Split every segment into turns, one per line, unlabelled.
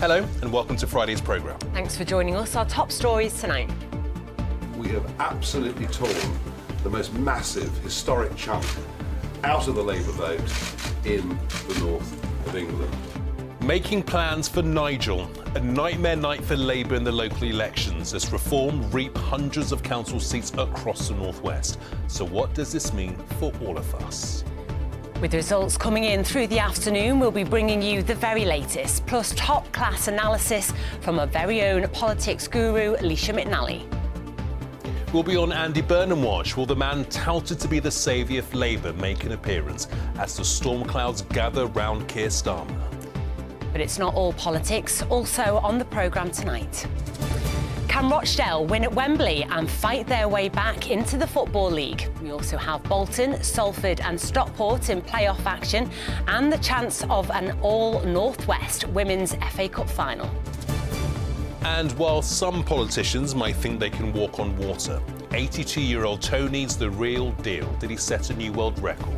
Hello and welcome to Friday's programme.
Thanks for joining us. Our top stories tonight.
We have absolutely torn the most massive historic chunk out of the Labour vote in the north of England.
Making plans for Nigel, a nightmare night for Labour in the local elections as Reform reap hundreds of council seats across the northwest. So what does this mean for all of us?
With results coming in through the afternoon, we'll be bringing you the very latest, plus top-class analysis from our very own politics guru, Alicia McNally.
We'll be on Andy Burnham watch. Will the man touted to be the saviour of Labour make an appearance as the storm clouds gather round Keir Starmer?
But it's not all politics. Also on the programme tonight. Can Rochdale win at Wembley and fight their way back into the Football League? We also have Bolton, Salford and Stockport in playoff action and the chance of an all-North West Women's FA Cup final.
And while some politicians might think they can walk on water, 82-year-old Tony's the real deal. Did he set a new world record?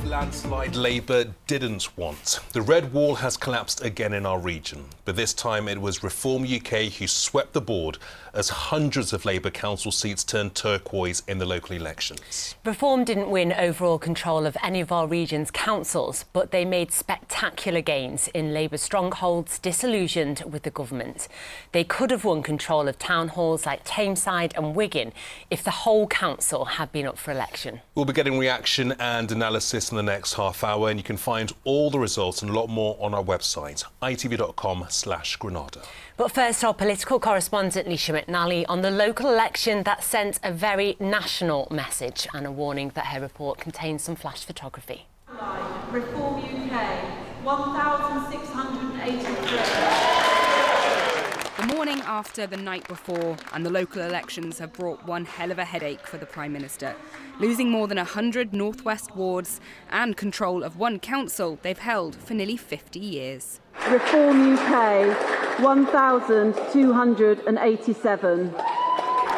Landslide Labour didn't want. The red wall has collapsed again in our region, but this time it was Reform UK who swept the board as hundreds of Labour council seats turned turquoise in the local elections.
Reform didn't win overall control of any of our region's councils, but they made spectacular gains in Labour strongholds disillusioned with the government. They could have won control of town halls like Tameside and Wigan if the whole council had been up for election.
We'll be getting reaction and analysis in the next half hour, and you can find all the results and a lot more on our website, itv.com/Granada.
But first, our political correspondent Alicia McNally on the local election that sent a very national message and a warning that her report contains some flash photography.
Reform UK, 1,683.
The morning after the night before, and the local elections have brought one hell of a headache for the Prime Minister. Losing more than 100 northwest wards and control of one council they've held for nearly 50 years.
Reform UK, 1,287.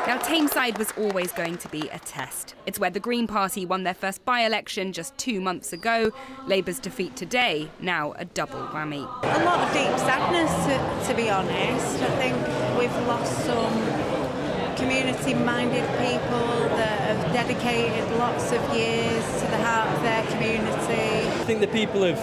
Now, Tameside was always going to be a test. It's where the Green Party won their first by-election just 2 months ago. Labour's defeat today, now a double whammy.
A lot of deep sadness, to be honest. I think we've lost some community-minded people that have dedicated lots of years to the heart of their community.
I think the people have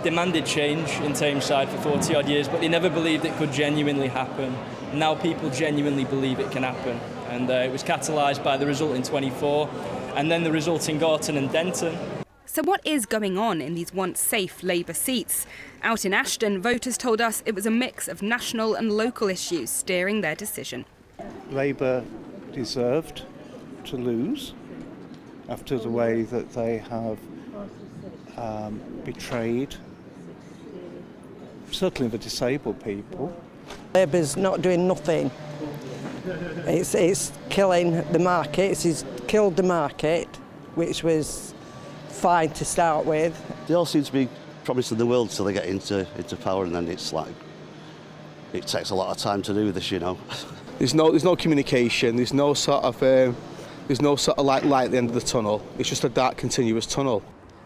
demanded change in Tameside for 40 odd years, but they never believed it could genuinely happen. Now people genuinely believe it can happen, and it was catalysed by the result in 24 and then the result in Gorton and Denton.
So what is going on in these once safe Labour seats? Out in Ashton, voters told us it was a mix of national and local issues steering their decision.
Labour deserved to lose after the way that they have betrayed certainly the disabled people.
Labour's not doing nothing. It's killing the markets. It's killed the market, which was fine to start with.
They all seem to be promising the world till they get into power, and then it's like it takes a lot of time to do this, you know.
There's no communication. There's no sort of light at the end of the tunnel. It's just a dark, continuous tunnel.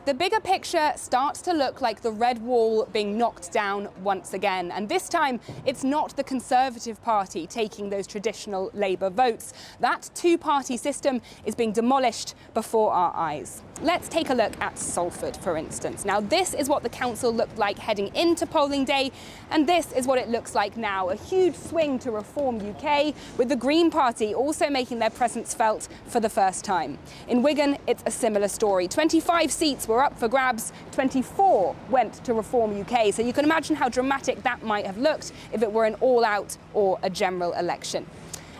The bigger picture starts to look like the red wall being knocked down once again. And this time, it's not the Conservative Party taking those traditional Labour votes. That two-party system is being demolished before our eyes. Let's take a look at Salford, for instance. Now, this is what the council looked like heading into polling day, and this is what it looks like now. A huge swing to Reform UK, with the Green Party also making their presence felt for the first time. In Wigan, it's a similar story. 25 seats were up for grabs, 24 went to Reform UK. So you can imagine how dramatic that might have looked if it were an all-out or a general election.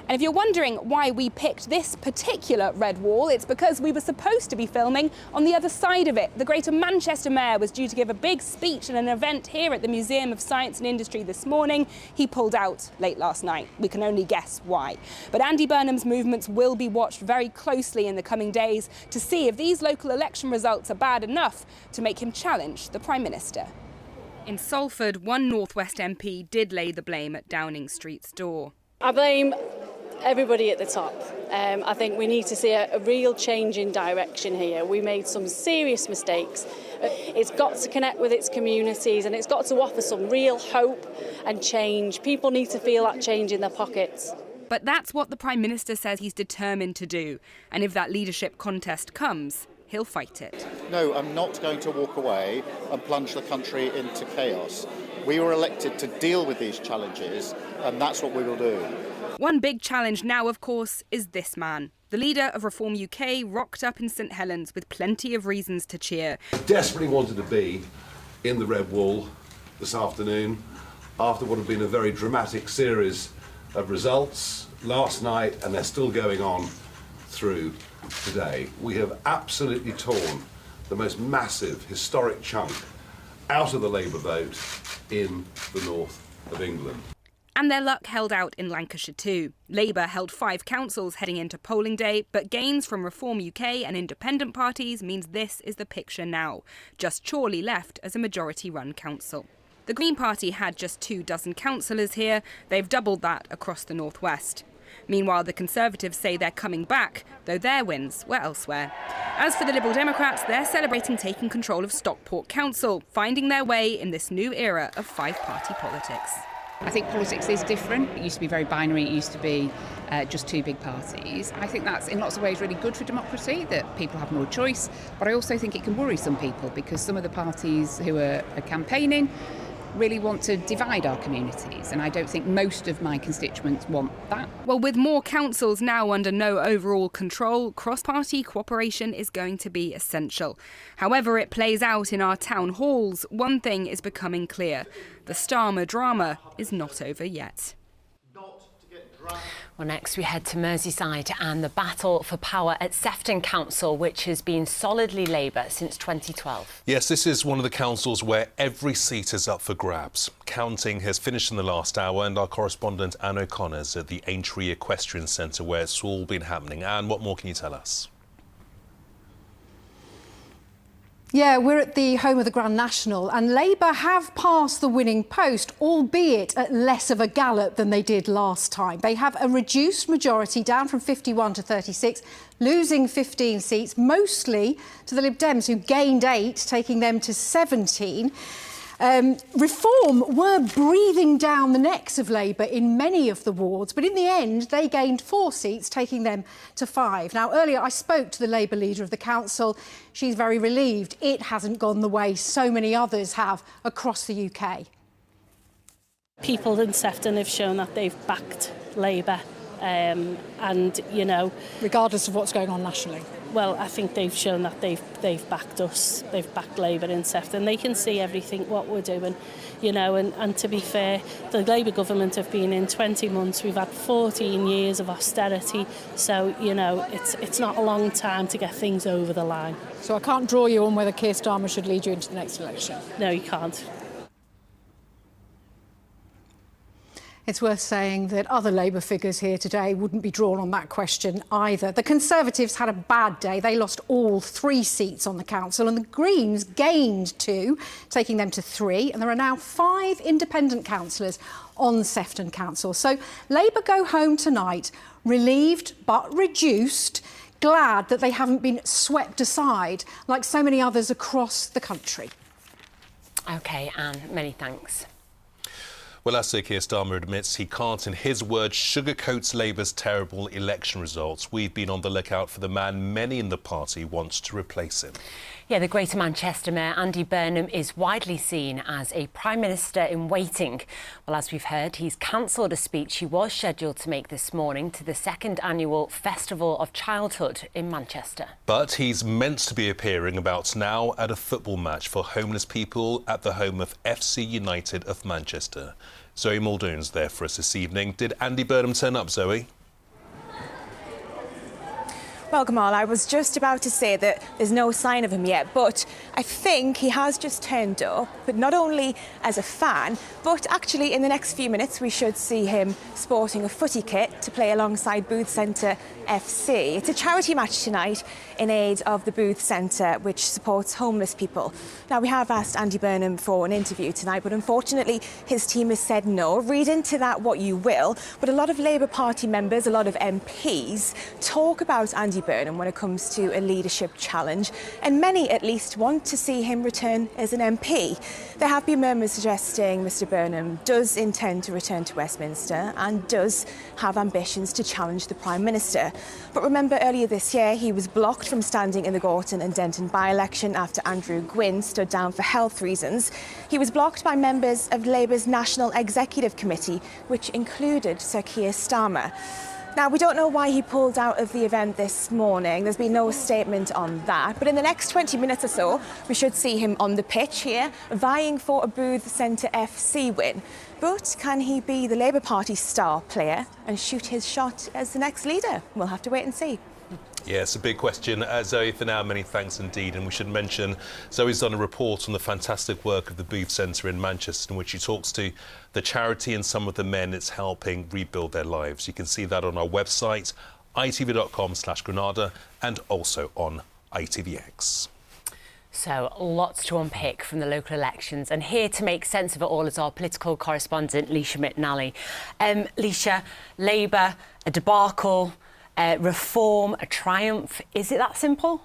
And if you're wondering why we picked this particular red wall, it's because we were supposed to be filming on the other side of it. The Greater Manchester Mayor was due to give a big speech at an event here at the Museum of Science and Industry this morning. He pulled out late last night. We can only guess why. But Andy Burnham's movements will be watched very closely in the coming days to see if these local election results are bad enough to make him challenge the Prime Minister. In Salford, one North West MP did lay the blame at Downing Street's door.
I blame everybody at the top. I think we need to see a real change in direction here. We made some serious mistakes. It's got to connect with its communities and it's got to offer some real hope and change. People need to feel that change in their pockets.
But that's what the Prime Minister says he's determined to do. And if that leadership contest comes, he'll fight it.
No, I'm not going to walk away and plunge the country into chaos. We were elected to deal with these challenges, and that's what we will do.
One big challenge now, of course, is this man. The leader of Reform UK rocked up in St Helens with plenty of reasons to cheer.
Desperately wanted to be in the Red Wall this afternoon after what had been a very dramatic series of results last night, and they're still going on through today. We have absolutely torn the most massive historic chunk out of the Labour vote in the north of England.
And their luck held out in Lancashire too. Labour held 5 councils heading into polling day, but gains from Reform UK and independent parties means this is the picture now. Just Chorley left as a majority-run council. The Green Party had just 24 councillors here. They've doubled that across the North West. Meanwhile, the Conservatives say they're coming back, though their wins were elsewhere. As for the Liberal Democrats, they're celebrating taking control of Stockport Council, finding their way in this new era of 5-party politics.
I think politics is different. It used to be very binary. It used to be just 2 big parties. I think that's in lots of ways really good for democracy, that people have more choice. But I also think it can worry some people because some of the parties who are campaigning really want to divide our communities, and I don't think most of my constituents want that.
Well, with more councils now under no overall control, cross-party cooperation is going to be essential. However it plays out in our town halls, one thing is becoming clear. The Starmer drama is not over yet.
Well, next we head to Merseyside and the battle for power at Sefton Council, which has been solidly Labour since 2012.
Yes, this is one of the councils where every seat is up for grabs. Counting has finished in the last hour, and our correspondent Anne O'Connor's at the Aintree Equestrian Centre where it's all been happening. Anne, what more can you tell us?
Yeah, we're at the home of the Grand National, and Labour have passed the winning post, albeit at less of a gallop than they did last time. They have a reduced majority, down from 51 to 36, losing 15 seats, mostly to the Lib Dems, who gained 8, taking them to 17. Reform were breathing down the necks of Labour in many of the wards, but in the end they gained 4 seats, taking them to 5. Now, earlier I spoke to the Labour leader of the council. She's very relieved it hasn't gone the way so many others have across the UK.
People in Sefton have shown that they've backed Labour, and, you know...
Regardless of what's going on nationally?
Well, I think they've shown that they've backed us, they've backed Labour in Sefton. They can see everything, what we're doing, you know, and to be fair, the Labour government have been in 20 months, we've had 14 years of austerity, so, you know, it's not a long time to get things over the line.
So I can't draw you on whether Keir Starmer should lead you into the next election?
No, you can't.
It's worth saying that other Labour figures here today wouldn't be drawn on that question either. The Conservatives had a bad day. They lost all 3 seats on the council, and the Greens gained 2, taking them to 3. And there are now 5 independent councillors on Sefton Council. So Labour go home tonight, relieved but reduced, glad that they haven't been swept aside like so many others across the country.
OK, Anne, many thanks.
Well, as Sir Keir Starmer admits, he can't, in his words, sugarcoat Labour's terrible election results. We've been on the lookout for the man many in the party wants to replace him.
Yeah, the Greater Manchester Mayor, Andy Burnham, is widely seen as a Prime Minister in waiting. Well, as we've heard, he's cancelled a speech he was scheduled to make this morning to the 2nd annual Festival of Childhood in Manchester.
But he's meant to be appearing about now at a football match for homeless people at the home of FC United of Manchester. Zoe Muldoon's there for us this evening. Did Andy Burnham turn up, Zoe?
Well, Gamal, I was just about to say that there's no sign of him yet, but I think he has just turned up, but not only as a fan, but actually in the next few minutes we should see him sporting a footy kit to play alongside Booth Centre FC. It's a charity match tonight in aid of the Booth Centre, which supports homeless people. Now, we have asked Andy Burnham for an interview tonight, but unfortunately his team has said no. Read into that what you will, but a lot of Labour Party members, a lot of MPs, talk about Andy Burnham when it comes to a leadership challenge, and many at least want to see him return as an MP. There have been murmurs suggesting Mr Burnham does intend to return to Westminster and does have ambitions to challenge the Prime Minister. But remember, earlier this year he was blocked from standing in the Gorton and Denton by-election after Andrew Gwynn stood down for health reasons. He was blocked by members of Labour's National Executive Committee, which included Sir Keir Starmer. Now, we don't know why he pulled out of the event this morning. There's been no statement on that. But in the next 20 minutes or so, we should see him on the pitch here, vying for a Booth Centre FC win. But can he be the Labour Party star player and shoot his shot as the next leader? We'll have to wait and see.
Yeah, it's a big question. Zoe, for now, many thanks indeed. And we should mention Zoe's done a report on the fantastic work of the Booth Centre in Manchester, in which she talks to the charity and some of the men it's helping rebuild their lives. You can see that on our website, itv.com/Granada, and also on ITVX.
So, lots to unpick from the local elections, and here to make sense of it all is our political correspondent, Leisha McNally. Leisha, Labour, a debacle, reform, a triumph. Is it that simple?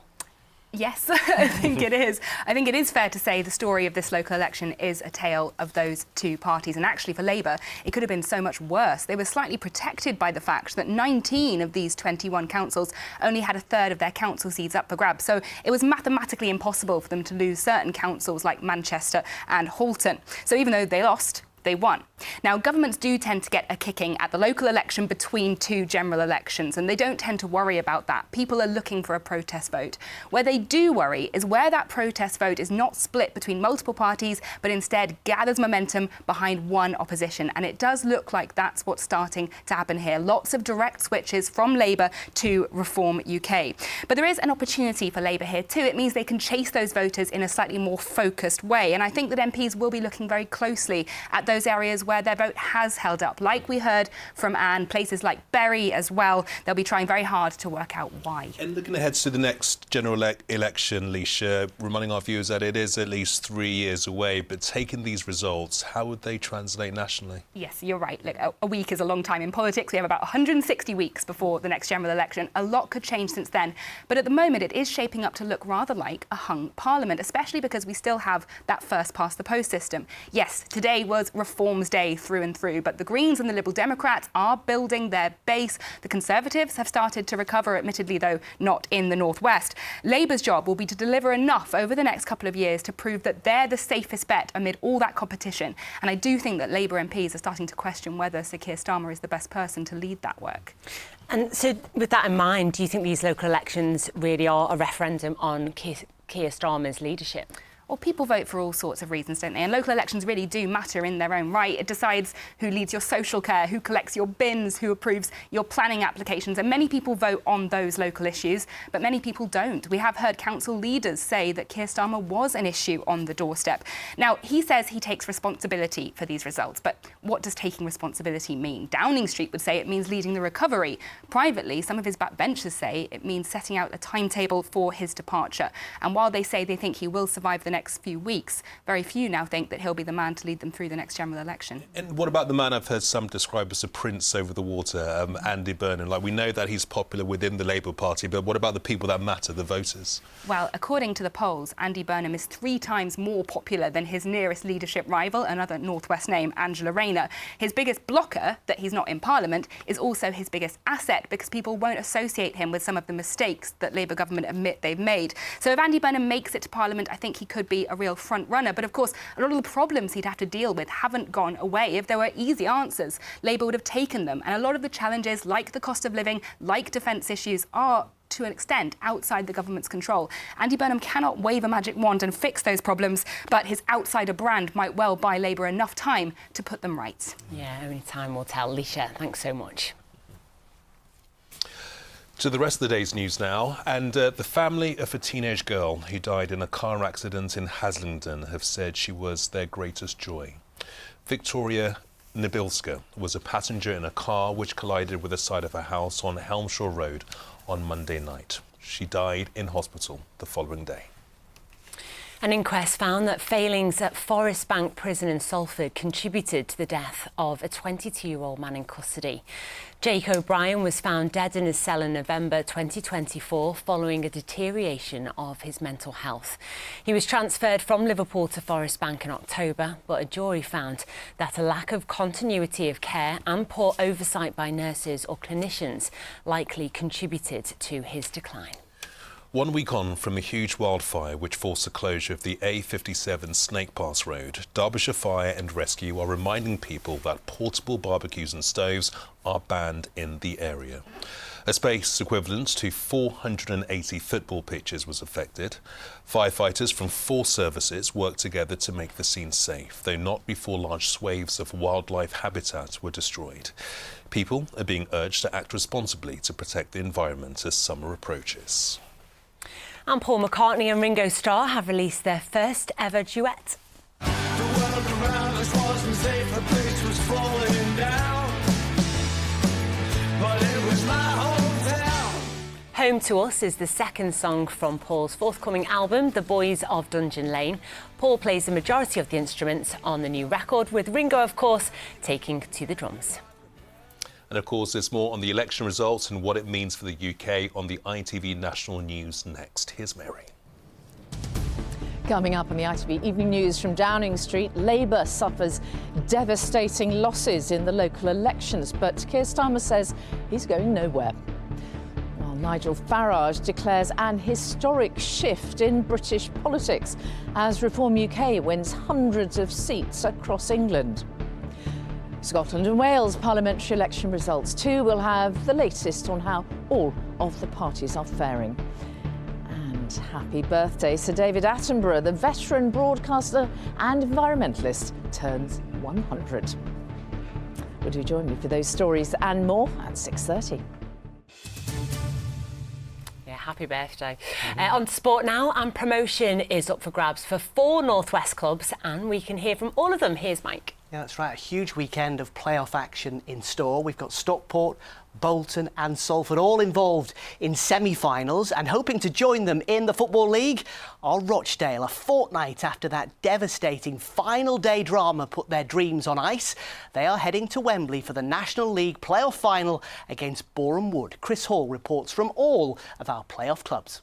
Yes, I think it is. I think it is fair to say the story of this local election is a tale of those two parties. And actually for Labour, it could have been so much worse. They were slightly protected by the fact that 19 of these 21 councils only had a third of their council seats up for grabs. So it was mathematically impossible for them to lose certain councils like Manchester and Halton. So even though they lost, they won. Now, governments do tend to get a kicking at the local election between two general elections, and they don't tend to worry about that. People are looking for a protest vote. Where they do worry is where that protest vote is not split between multiple parties, but instead gathers momentum behind one opposition. And it does look like that's what's starting to happen here. Lots of direct switches from Labour to Reform UK. But there is an opportunity for Labour here too. It means they can chase those voters in a slightly more focused way. And I think that MPs will be looking very closely at those areas where their vote has held up. Like we heard from Anne, places like Bury as well. They'll be trying very hard to work out why.
And looking ahead to the next general election, Leisha, reminding our viewers that it is at least 3 years away, but taking these results, how would they translate nationally?
Yes, you're right. Look, a week is a long time in politics. We have about 160 weeks before the next general election. A lot could change since then. But at the moment, it is shaping up to look rather like a hung parliament, especially because we still have that first past the post system. Yes, today was Reforms Day through and through, but the Greens and the Liberal Democrats are building their base. The Conservatives have started to recover, admittedly, though not in the northwest. Labour's job will be to deliver enough over the next couple of years to prove that they're the safest bet amid all that competition. And I do think that Labour MPs are starting to question whether Sir Keir Starmer is the best person to lead that work.
And so, with that in mind, do you think these local elections really are a referendum on Keir Starmer's leadership?
Well, people vote for all sorts of reasons, don't they? And local elections really do matter in their own right. It decides who leads your social care, who collects your bins, who approves your planning applications. And many people vote on those local issues, but many people don't. We have heard council leaders say that Keir Starmer was an issue on the doorstep. Now, he says he takes responsibility for these results, but what does taking responsibility mean? Downing Street would say it means leading the recovery. Privately, some of his backbenchers say it means setting out a timetable for his departure. And while they say they think he will survive the next few weeks, very few now think that he'll be the man to lead them through the next general election.
And what about the man I've heard some describe as a prince over the water, Andy Burnham? Like, we know that he's popular within the Labour Party, but what about the people that matter, the voters?
Well, according to the polls, Andy Burnham is 3 times more popular than his nearest leadership rival, another North West name, Angela Rayner. His biggest blocker, that he's not in Parliament, is also his biggest asset, because people won't associate him with some of the mistakes that Labour government admit they've made. So if Andy Burnham makes it to Parliament, I think he could be a real front runner. But of course, a lot of the problems he'd have to deal with haven't gone away. If there were easy answers, Labour would have taken them. And a lot of the challenges, like the cost of living, like defence issues, are to an extent outside the government's control. Andy Burnham cannot wave a magic wand and fix those problems, but his outsider brand might well buy Labour enough time to put them right.
Yeah, only time will tell. Leisha, thanks so much.
To the rest of the day's news now, and the family of a teenage girl who died in a car accident in Haslingden have said she was their greatest joy. Victoria Nabilska was a passenger in a car which collided with the side of her house on Helmshaw Road on Monday night. She died in hospital the following day.
An inquest found that failings at Forest Bank Prison in Salford contributed to the death of a 22-year-old man in custody. Jake O'Brien was found dead in his cell in November 2024 following a deterioration of his mental health. He was transferred from Liverpool to Forest Bank in October, but a jury found that a lack of continuity of care and poor oversight by nurses or clinicians likely contributed to his decline.
1 week on from a huge wildfire which forced the closure of the A57 Snake Pass Road, Derbyshire Fire and Rescue are reminding people that portable barbecues and stoves are banned in the area. A space equivalent to 480 football pitches was affected. Firefighters from 4 services worked together to make the scene safe, though not before large swathes of wildlife habitat were destroyed. People are being urged to act responsibly to protect the environment as summer approaches.
And Paul McCartney and Ringo Starr have released their first ever duet.
The world around us wasn't safe, the place was falling down, but it was my hometown.
Home to Us is the second song from Paul's forthcoming album, The Boys of Dungeon Lane. Paul plays the majority of the instruments on the new record, with Ringo, of course, taking to the drums.
And of course, there's more on the election results and what it means for the UK on the ITV National News next. Here's Mary.
Coming up on the ITV Evening News from Downing Street, Labour suffers devastating losses in the local elections, but Keir Starmer says he's going nowhere. While Nigel Farage declares an historic shift in British politics as Reform UK wins hundreds of seats across England. Scotland and Wales parliamentary election results too will have the latest on how all of the parties are faring. And happy birthday, Sir David Attenborough, the veteran broadcaster and environmentalist, turns 100. Would you join me for those stories and more at 6:30?
Happy birthday. On sport now, and promotion is up for grabs for 4 North West clubs, and we can hear from all of them. Here's Mike.
Yeah, that's right. A huge weekend of playoff action in store. We've got Stockport, Bolton and Salford all involved in semi-finals, and hoping to join them in the Football League are Rochdale. A fortnight after that devastating final day drama put their dreams on ice, they are heading to Wembley for the National League playoff final against Burnham Wood. Chris Hall reports from all of our playoff clubs.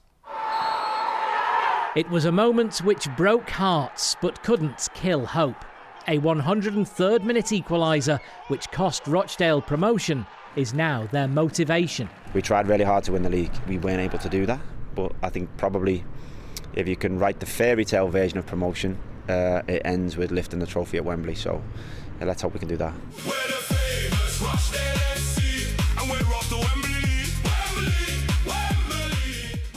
It was a moment which broke hearts but couldn't kill hope. A 103rd minute equaliser which cost Rochdale promotion is now their motivation.
We tried really hard to win the league. We weren't able to do that, but I think probably if you can write the fairy tale version of promotion, it ends with lifting the trophy at Wembley. So let's hope we can do that.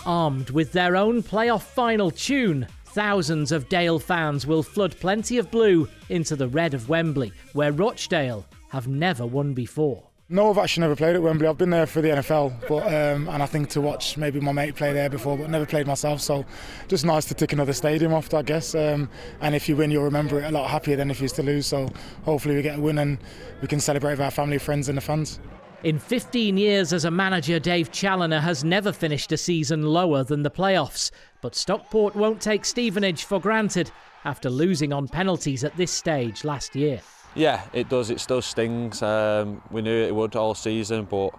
Armed with their own playoff final tune, thousands of Dale fans will flood plenty of blue into the red of Wembley, where Rochdale have never won before.
No, I've actually never played at Wembley. I've been there for the NFL, but and I think to watch maybe my mate play there before, but never played myself. So just nice to tick another stadium off, I guess. And if you win, you'll remember it a lot happier than if you used to lose. So hopefully we get a win and we can celebrate with our family, friends and the fans.
In 15 years as a manager, Dave Challoner has never finished a season lower than the playoffs. But Stockport won't take Stevenage for granted after losing on penalties at this stage last year.
Yeah, it does. It still stings. We knew it would all season, but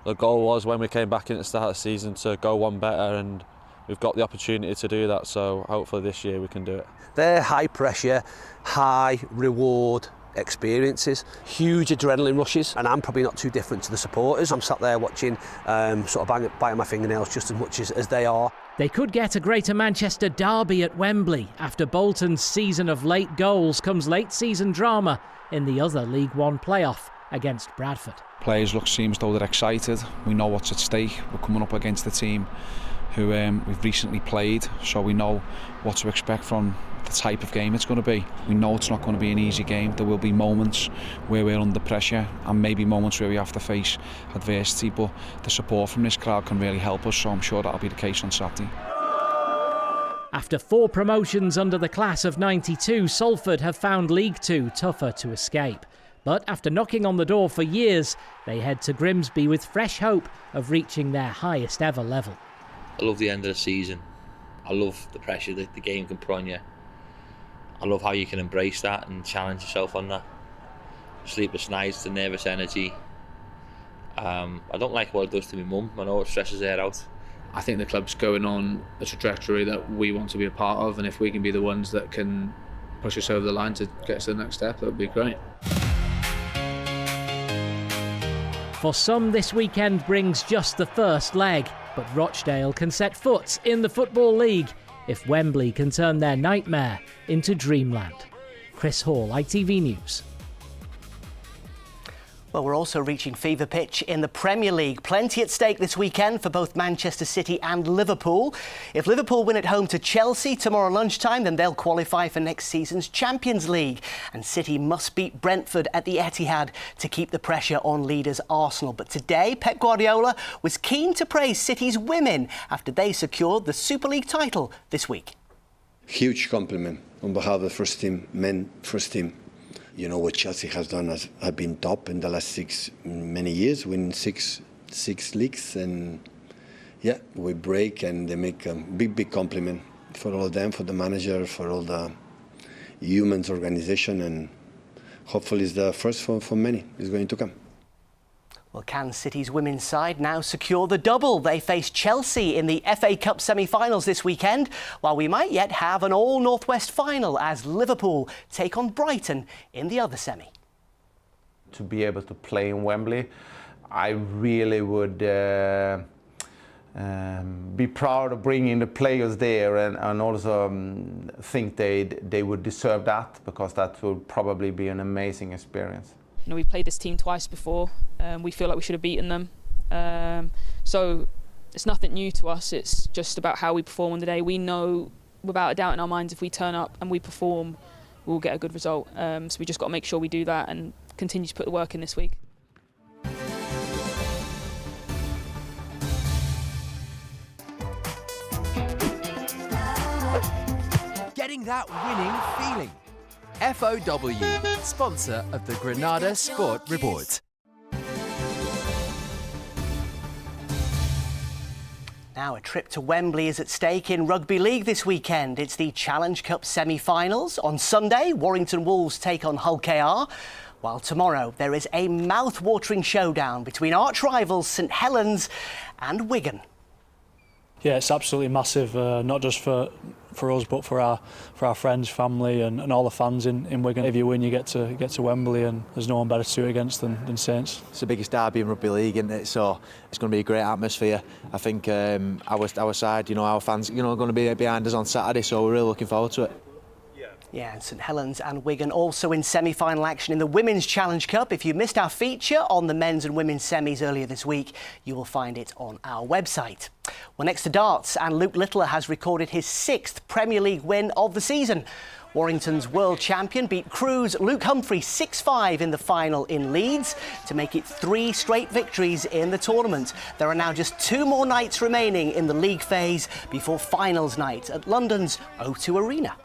the goal was when we came back in at the start of the season to go one better, and we've got the opportunity to do that. So hopefully this year we can do it.
They're high pressure, high reward experiences, huge adrenaline rushes, and I'm probably not too different to the supporters. I'm sat there watching, sort of biting my fingernails just as much as they are.
They could get a Greater Manchester derby at Wembley. After Bolton's season of late goals comes late season drama in the other League One playoff against Bradford.
Players seem as though they're excited. We know what's at stake. We're coming up against a team
who we've recently played, so we know what to expect from the type of game it's going to be. We know it's not going to be an easy game. There will be moments where we're under pressure and maybe moments where we have to face adversity, but the support from this crowd can really help us, so I'm sure that'll be the case on Saturday.
After 4 promotions under the class of '92, Salford have found League Two tougher to escape. But after knocking on the door for years, they head to Grimsby with fresh hope of reaching their highest ever level.
I love the end of the season. I love the pressure that the game can put on you. I love how you can embrace that and challenge yourself on that. Sleepless nights, the nervous energy. I don't like what it does to my mum. I know it stresses her out.
I think the club's going on a trajectory that we want to be a part of, and if we can be the ones that can push us over the line to get us to the next step, that would be great.
For some, this weekend brings just the first leg, but Rochdale can set foot in the Football League if Wembley can turn their nightmare into dreamland. Chris Hall, ITV News.
Well, we're also reaching fever pitch in the Premier League. Plenty at stake this weekend for both Manchester City and Liverpool. If Liverpool win at home to Chelsea tomorrow lunchtime, then they'll qualify for next season's Champions League. And City must beat Brentford at the Etihad to keep the pressure on leaders Arsenal. But today, Pep Guardiola was keen to praise City's women after they secured the Super League title this week.
Huge compliment on behalf of the first team, men first team. You know what Chelsea has done have been top in the last many years, winning six leagues, and yeah, we break and they make a big compliment for all of them, for the manager, for all the humans organization, and hopefully it's the first for many is going to come.
Well, can City's women's side now secure the double? They face Chelsea in the FA Cup semi-finals this weekend, while we might yet have an all-North West final as Liverpool take on Brighton in the other semi.
To be able to play in Wembley, I really would be proud of bringing the players there, and also think they would deserve that, because that would probably be an amazing experience.
You know, we've played this team twice before. We feel like we should have beaten them. So it's nothing new to us. It's just about how we perform on the day. We know without a doubt in our minds if we turn up and we perform, we'll get a good result. So we just got to make sure we do that and continue to put the work in this week.
Getting that winning feeling. FOW, sponsor of the Granada Sport Report.
Now a trip to Wembley is at stake in Rugby League this weekend. It's the Challenge Cup semi-finals. On Sunday, Warrington Wolves take on Hull KR, while tomorrow there is a mouth-watering showdown between arch rivals St Helens and Wigan.
Yeah, it's absolutely massive, not just for us, but for our friends, family, and all the fans in Wigan. If you win, you get to Wembley, and there's no one better to do it against than Saints.
It's the biggest derby in Rugby League, isn't it? So it's going to be a great atmosphere. I think our side, our fans, are going to be behind us on Saturday, so we're really looking forward to it.
Yeah, and St Helens and Wigan also in semi-final action in the Women's Challenge Cup. If you missed our feature on the men's and women's semis earlier this week, you will find it on our website. Well, next to darts, and Luke Littler has recorded his 6th Premier League win of the season. Warrington's world champion beat Crewe's Luke Humphrey 6-5 in the final in Leeds to make it 3 straight victories in the tournament. There are now just 2 more nights remaining in the league phase before finals night at London's O2 Arena.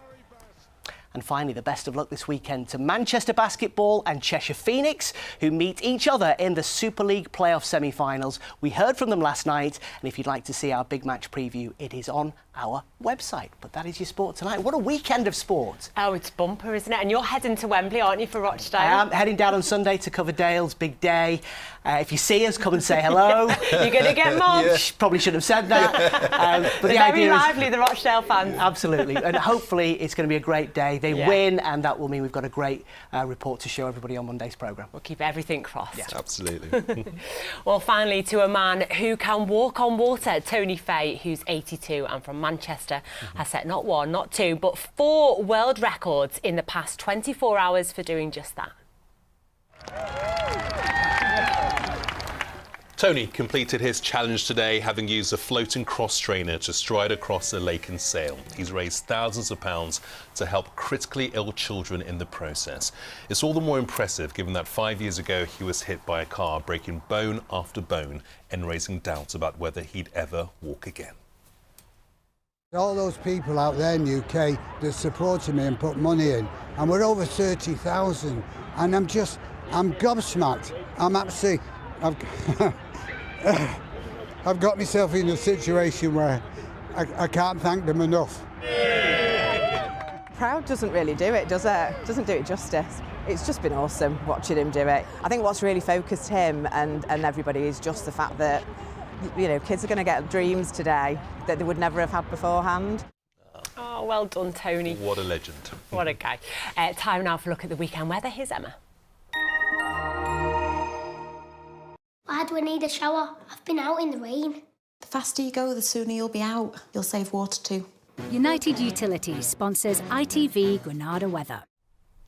And finally, the best of luck this weekend to Manchester Basketball and Cheshire Phoenix, who meet each other in the Super League playoff semi-finals. We heard from them last night, and if you'd like to see our big match preview, it is on our website. But that is your sport tonight. What a weekend of sport.
Oh, it's bumper, isn't it? And you're heading to Wembley, aren't you, for Rochdale?
I am heading down on Sunday to cover Dale's big day. If you see us, come and say hello.
You're going to get mobbed.
Yeah. Probably should have said that.
But the very lively, the Rochdale fans.
Absolutely. And hopefully it's going to be a great day. They win, and that will mean we've got a great report to show everybody on Monday's programme.
We'll keep everything crossed.
Yeah.
Absolutely.
Well, finally, to a man who can walk on water, Tony Fay, who's 82 and from Manchester, has set not 1, not 2, but 4 world records in the past 24 hours for doing just that.
Tony completed his challenge today, having used a floating cross trainer to stride across a lake and sail. He's raised thousands of pounds to help critically ill children in the process. It's all the more impressive given that 5 years ago he was hit by a car, breaking bone after bone and raising doubts about whether he'd ever walk again.
All those people out there in the UK that supported me and put money in, and we're over 30,000, and I'm gobsmacked. I've got myself in a situation where I can't thank them enough.
Proud doesn't really do it, does it? Doesn't do it justice. It's just been awesome watching him do it. I think what's really focused him and everybody is just the fact that, you know, kids are going to get dreams today that they would never have had beforehand.
Oh, well done, Tony.
What a legend.
What a guy. Time now for a look at the weekend weather. Here's Emma.
Why do I need a shower? I've been out in the rain.
The faster you go, the sooner you'll be out. You'll save water too.
United Utilities sponsors ITV Granada weather.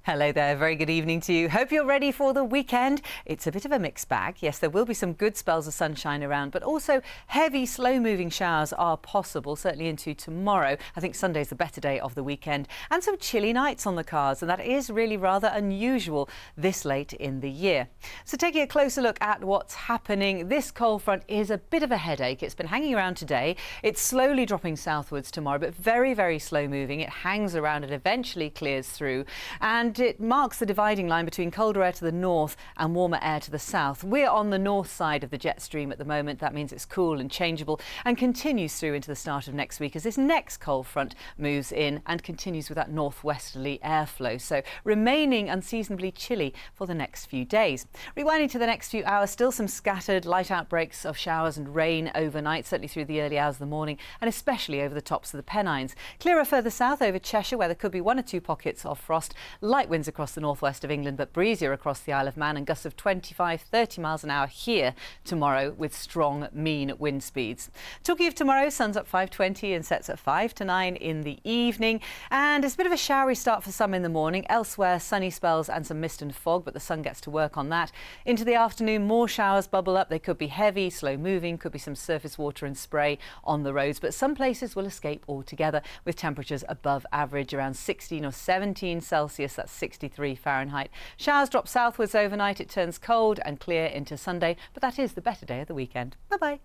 Hello there, very good evening to you. Hope you're ready for the weekend. It's a bit of a mixed bag. Yes, there will be some good spells of sunshine around, but also heavy, slow-moving showers are possible, certainly into tomorrow. I think Sunday's the better day of the weekend. And some chilly nights on the cards, and that is really rather unusual this late in the year. So taking a closer look at what's happening, this cold front is a bit of a headache. It's been hanging around today. It's slowly dropping southwards tomorrow, but very, very slow-moving. It hangs around and eventually clears through. And it marks the dividing line between colder air to the north and warmer air to the south. We're on the north side of the jet stream at the moment. That means it's cool and changeable and continues through into the start of next week as this next cold front moves in and continues with that northwesterly airflow. So remaining unseasonably chilly for the next few days. Rewinding to the next few hours, still some scattered light outbreaks of showers and rain overnight, certainly through the early hours of the morning and especially over the tops of the Pennines. Clearer further south over Cheshire where there could be 1 or 2 pockets of frost. Light winds across the northwest of England, but breezier across the Isle of Man and gusts of 25-30 miles an hour here tomorrow with strong mean wind speeds. Talking of tomorrow, sun's up 5:20 and sets at 5 to 9 in the evening. And it's a bit of a showery start for some in the morning. Elsewhere, sunny spells and some mist and fog, but the sun gets to work on that. Into the afternoon, more showers bubble up. They could be heavy, slow moving, could be some surface water and spray on the roads, but some places will escape altogether with temperatures above average, around 16 or 17 Celsius. That's 63 Fahrenheit. Showers drop southwards overnight. It turns cold and clear into Sunday, but that is the better day of the weekend. Bye-bye.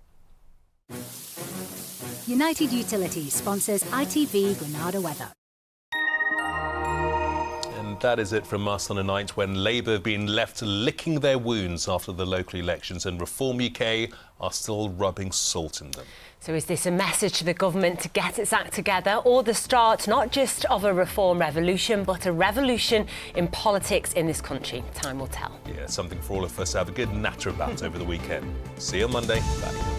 United Utilities sponsors ITV Granada weather.
And that is it from us on a night when Labour have been left licking their wounds after the local elections and Reform UK are still rubbing salt in them.
So is this a message to the government to get its act together, or the start not just of a reform revolution but a revolution in politics in this country? Time will tell.
Yeah, something for all of us to have a good natter about over the weekend. See you on Monday. Bye.